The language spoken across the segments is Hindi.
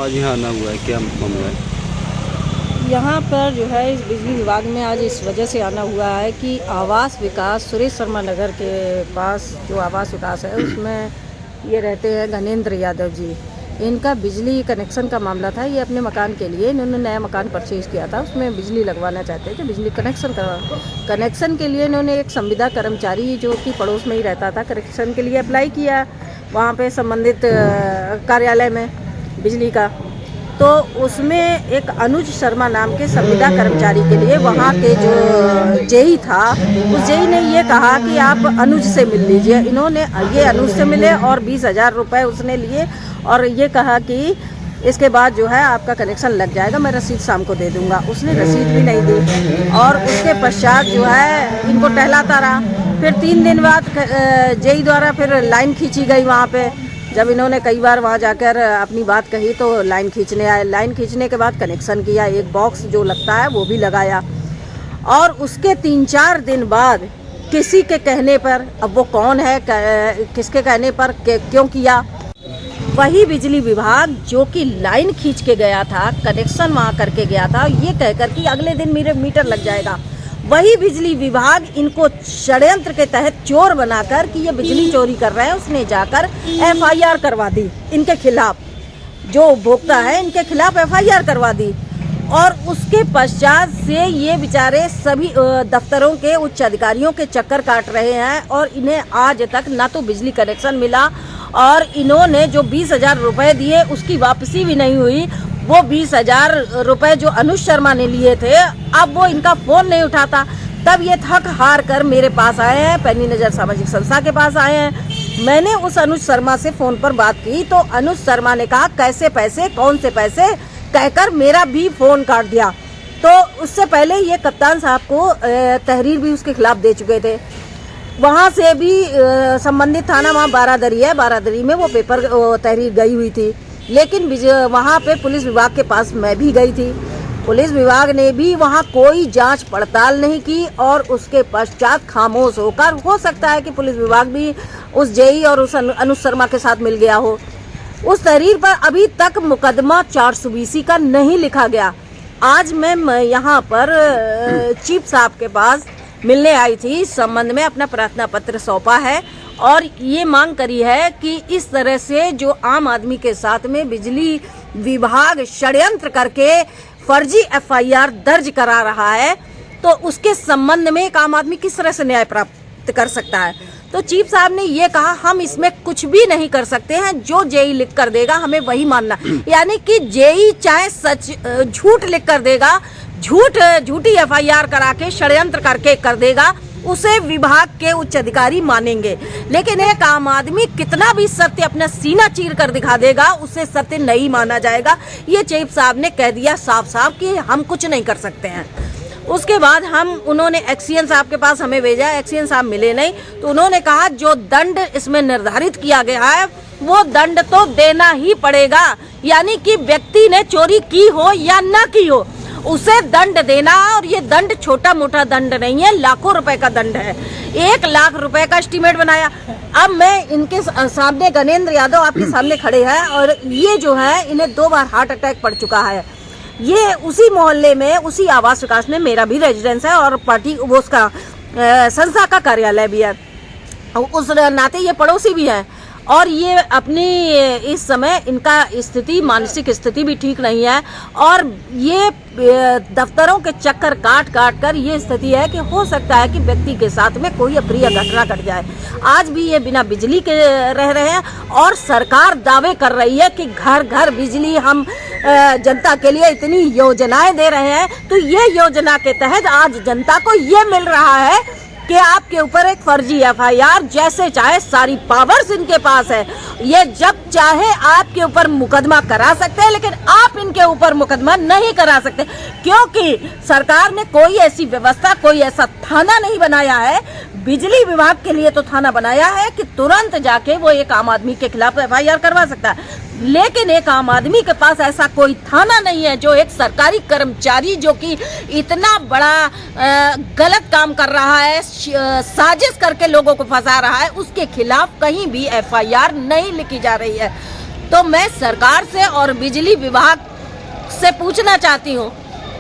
आज यहाँ आना हुआ है, क्या मामला है? यहाँ पर जो है इस बिजली विभाग में आज इस वजह से आना हुआ है कि आवास विकास सुरेश शर्मा नगर के पास जो आवास विकास है उसमें ये रहते हैं घनेंद्र यादव जी। इनका बिजली कनेक्शन का मामला था। ये अपने मकान के लिए इन्होंने नया मकान परचेज़ किया था, उसमें बिजली लगवाना चाहते थे। बिजली कनेक्शन के लिए इन्होंने एक संविदा कर्मचारी जो कि पड़ोस में ही रहता था, कनेक्शन के लिए अप्लाई किया वहाँ पे संबंधित कार्यालय में बिजली का। तो उसमें एक अनुज शर्मा नाम के संविदा कर्मचारी के लिए वहाँ के जो जेई था, उस जेई ने ये कहा कि आप अनुज से मिल लीजिए। इन्होंने ये अनुज से मिले और 20,000 रुपये उसने लिए और ये कहा कि इसके बाद जो है आपका कनेक्शन लग जाएगा, मैं रसीद शाम को दे दूंगा। उसने रसीद भी नहीं दी और उसके पश्चात जो है इनको टहलाता रहा। फिर 3 दिन बाद जेई द्वारा फिर लाइन खींची गई वहाँ पे। जब इन्होंने कई बार वहाँ जाकर अपनी बात कही तो लाइन खींचने आए। लाइन खींचने के बाद कनेक्शन किया, एक बॉक्स जो लगता है वो भी लगाया और उसके 3-4 दिन बाद किसी के कहने पर, अब वो कौन है, किसके कहने पर क्यों किया, वही बिजली विभाग जो कि लाइन खींच के गया था, कनेक्शन वहाँ करके गया था, ये कहकर कि अगले दिन मेरे मीटर लग जाएगा, वही बिजली विभाग इनको षड्यंत्र के तहत चोर बनाकर कि ये बिजली चोरी कर रहे हैं, उसने जाकर एफआईआर करवा दी इनके खिलाफ। जो उपभोक्ता है इनके खिलाफ एफआईआर करवा दी और उसके पश्चात से ये बेचारे सभी दफ्तरों के उच्च अधिकारियों के चक्कर काट रहे हैं और इन्हें आज तक ना तो बिजली कनेक्शन मिला और इन्होंने जो 20,000 रुपये दिए उसकी वापसी भी नहीं हुई। वो 20,000 रुपये जो अनुज शर्मा ने लिए थे, अब वो इनका फ़ोन नहीं उठाता। तब ये थक हार कर मेरे पास आए हैं, पैनी नज़र सामाजिक संस्था के पास आए हैं। मैंने उस अनुज शर्मा से फ़ोन पर बात की तो अनुज शर्मा ने कहा कैसे पैसे, कौन से पैसे, कहकर मेरा भी फ़ोन काट दिया। तो उससे पहले ये कप्तान साहब को तहरीर भी उसके खिलाफ दे चुके थे। वहाँ से भी संबंधित थाना वहाँ बारादरी है, बारादरी में वो पेपर तहरीर गई हुई थी। लेकिन वहाँ पे पुलिस विभाग के पास मैं भी गई थी। पुलिस विभाग ने भी वहाँ कोई जांच पड़ताल नहीं की और उसके पश्चात खामोश होकर, हो सकता है कि पुलिस विभाग भी उस जेई और उस अनुज शर्मा के साथ मिल गया हो। उस तहरीर पर अभी तक मुकदमा 420 का नहीं लिखा गया। आज मैं यहाँ पर चीफ साहब के पास मिलने आई थी, इस संबंध में अपना प्रार्थना पत्र सौंपा है और ये मांग करी है कि इस तरह से जो आम आदमी के साथ में बिजली विभाग षड्यंत्र करके फर्जी एफआईआर दर्ज करा रहा है, तो उसके संबंध में एक आम आदमी किस तरह से न्याय प्राप्त कर सकता है। तो चीफ साहब ने ये कहा हम इसमें कुछ भी नहीं कर सकते हैं, जो जेई लिख कर देगा हमें वही मानना। यानी कि जेई चाहे सच झूठ लिख कर देगा, झूठी एफआईआर करा के षड्यंत्र करके कर देगा, उसे विभाग के उच्च अधिकारी मानेंगे। लेकिन एक आम आदमी कितना भी सत्य अपना सीना चीर कर दिखा देगा, उसे सत्य नहीं माना जाएगा। ये चीफ साहब ने कह दिया साफ साफ कि हम कुछ नहीं कर सकते हैं। उसके बाद उन्होंने एक्सीएन साहब के पास हमें भेजा, एक्सीएन साहब मिले नहीं, तो उन्होंने कहा जो दंड इसमें निर्धारित किया गया है वो दंड तो देना ही पड़ेगा। यानी कि व्यक्ति ने चोरी की हो या ना की हो, उसे दंड देना। और ये दंड छोटा मोटा दंड नहीं है, लाखों रुपए का दंड है। 1 लाख रुपए का एस्टीमेट बनाया। अब मैं इनके सामने, घनेंद्र यादव आपके सामने खड़े हैं और ये जो है इन्हें 2 बार हार्ट अटैक पड़ चुका है। ये उसी मोहल्ले में, उसी आवास विकास में मेरा भी रेजिडेंस है और पार्टी वो उसका संस्था का कार्यालय भी है, उस नाते ये पड़ोसी भी है। और ये अपनी इस समय इनका स्थिति, मानसिक स्थिति भी ठीक नहीं है और ये दफ्तरों के चक्कर काट कर ये स्थिति है कि हो सकता है कि व्यक्ति के साथ में कोई अप्रिय घटना घट जाए। आज भी ये बिना बिजली के रह रहे हैं और सरकार दावे कर रही है कि घर घर बिजली हम जनता के लिए इतनी योजनाएं दे रहे हैं। तो ये योजना के तहत आज जनता को ये मिल रहा है कि आपके ऊपर एक फर्जी एफआईआर, जैसे चाहे सारी पावर्स इनके पास है, ये जब चाहे आपके ऊपर मुकदमा करा सकते हैं, लेकिन आप इनके ऊपर मुकदमा नहीं करा सकते क्योंकि सरकार ने कोई ऐसी व्यवस्था, कोई ऐसा थाना नहीं बनाया है। बिजली विभाग के लिए तो थाना बनाया है कि तुरंत जाके वो एक आम आदमी के खिलाफ एफआईआर करवा सकता है, लेकिन एक आम आदमी के पास ऐसा कोई थाना नहीं है जो एक सरकारी कर्मचारी जो कि इतना बड़ा गलत काम कर रहा है, साजिश करके लोगों को फंसा रहा है, उसके खिलाफ कहीं भी एफआईआर नहीं लिखी जा रही है। तो मैं सरकार से और बिजली विभाग से पूछना चाहती हूँ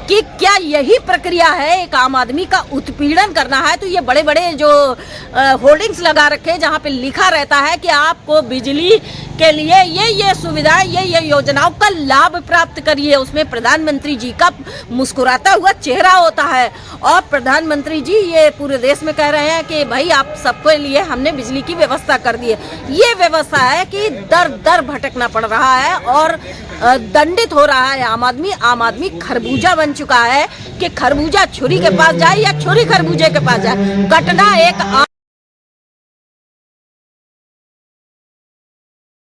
कि क्या यही प्रक्रिया है, एक आम आदमी का उत्पीड़न करना है? तो ये बड़े बड़े जो होर्डिंग्स लगा रखे हैं जहाँ पे लिखा रहता है कि आपको बिजली के लिए ये सुविधाएं, ये योजनाओं का लाभ प्राप्त करिए, उसमें प्रधानमंत्री जी का मुस्कुराता हुआ चेहरा होता है और प्रधानमंत्री जी ये पूरे देश में कह रहे हैं कि भाई आप सबके लिए हमने बिजली की व्यवस्था कर दी है। ये व्यवस्था है कि दर दर भटकना पड़ रहा है और दंडित हो रहा है आम आदमी खरबूजा बन चुका है कि खरबूजा छुरी के पास जाए या छुरी खरबूजे के पास जाए। कटना एक